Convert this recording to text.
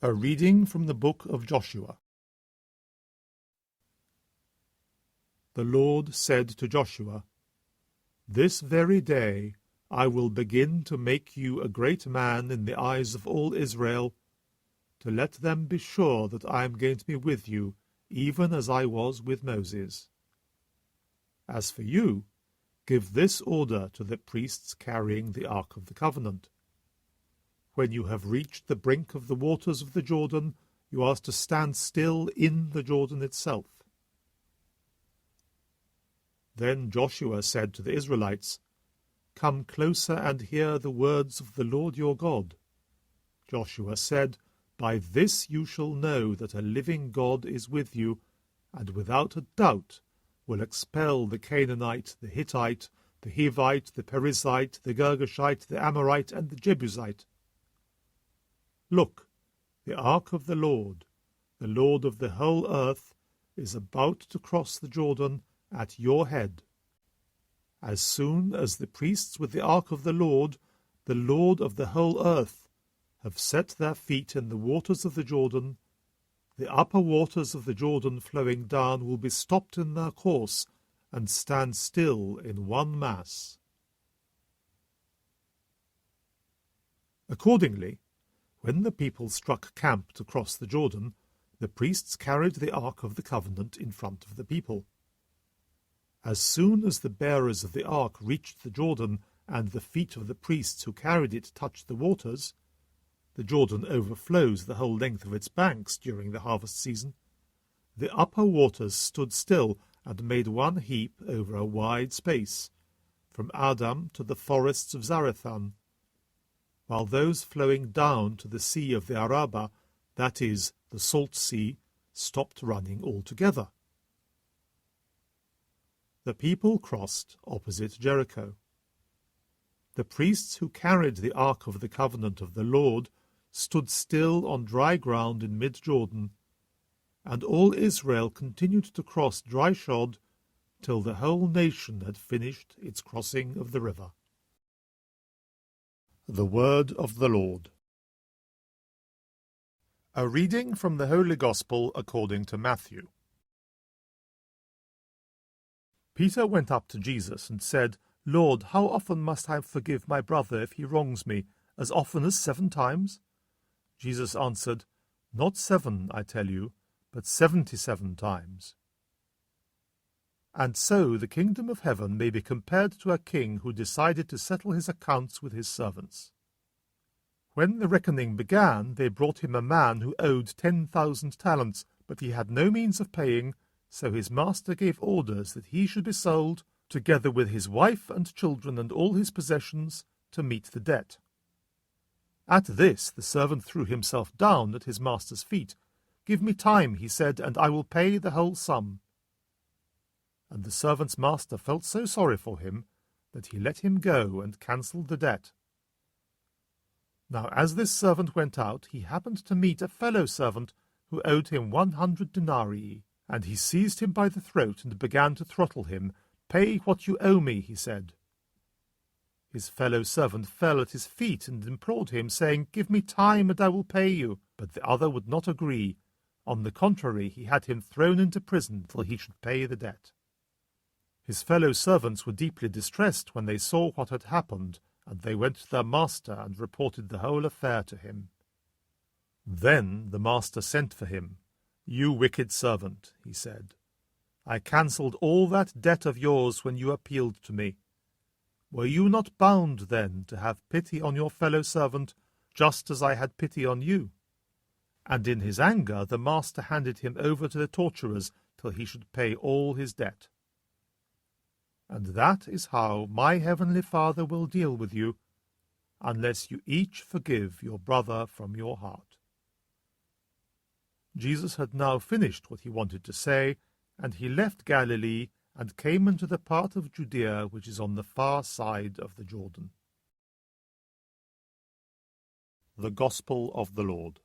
A reading from the book of Joshua. The Lord said to Joshua, "This very day I will begin to make you a great man in the eyes of all Israel, to let them be sure that I am going to be with you, even as I was with Moses. As for you, give this order to the priests carrying the Ark of the Covenant. When you have reached the brink of the waters of the Jordan, you are to stand still in the Jordan itself." Then Joshua said to the Israelites, "Come closer and hear the words of the Lord your God." Joshua said, "By this you shall know that a living God is with you, and without a doubt will expel the Canaanite, the Hittite, the Hivite, the Perizzite, the Girgashite, the Amorite, and the Jebusite. Look, the ark of the Lord of the whole earth, is about to cross the Jordan at your head. As soon as the priests with the ark of the Lord of the whole earth, have set their feet in the waters of the Jordan, the upper waters of the Jordan flowing down will be stopped in their course and stand still in one mass." Accordingly, when the people struck camp to cross the Jordan, the priests carried the Ark of the Covenant in front of the people. As soon as the bearers of the Ark reached the Jordan, and the feet of the priests who carried it touched the waters — the Jordan overflows the whole length of its banks during the harvest season — the upper waters stood still and made one heap over a wide space, from Adam to the forests of Zarethan, while those flowing down to the Sea of the Arabah, that is, the Salt Sea, stopped running altogether. The people crossed opposite Jericho. The priests who carried the Ark of the Covenant of the Lord stood still on dry ground in mid-Jordan, and all Israel continued to cross dry-shod till the whole nation had finished its crossing of the river. The Word of the Lord. A reading from the Holy Gospel according to Matthew. Peter went up to Jesus and said, "Lord, how often must I forgive my brother if he wrongs me? As often as 7 times?" Jesus answered, "Not 7, I tell you, but 77 times. And so the kingdom of heaven may be compared to a king who decided to settle his accounts with his servants. When the reckoning began, they brought him a man who owed 10,000 talents, but he had no means of paying, so his master gave orders that he should be sold, together with his wife and children and all his possessions, to meet the debt. At this the servant threw himself down at his master's feet. 'Give me time,' he said, 'and I will pay the whole sum.' And the servant's master felt so sorry for him that he let him go and cancelled the debt. Now as this servant went out, he happened to meet a fellow servant who owed him 100 denarii, and he seized him by the throat and began to throttle him. 'Pay what you owe me,' he said. His fellow servant fell at his feet and implored him, saying, 'Give me time, and I will pay you.' But the other would not agree. On the contrary, he had him thrown into prison till he should pay the debt. His fellow servants were deeply distressed when they saw what had happened, and they went to their master and reported the whole affair to him. Then the master sent for him. 'You wicked servant,' he said, 'I cancelled all that debt of yours when you appealed to me. Were you not bound then to have pity on your fellow servant, just as I had pity on you?' And in his anger the master handed him over to the torturers till he should pay all his debt. And that is how my heavenly Father will deal with you, unless you each forgive your brother from your heart." Jesus had now finished what he wanted to say, and he left Galilee and came into the part of Judea which is on the far side of the Jordan. The Gospel of the Lord.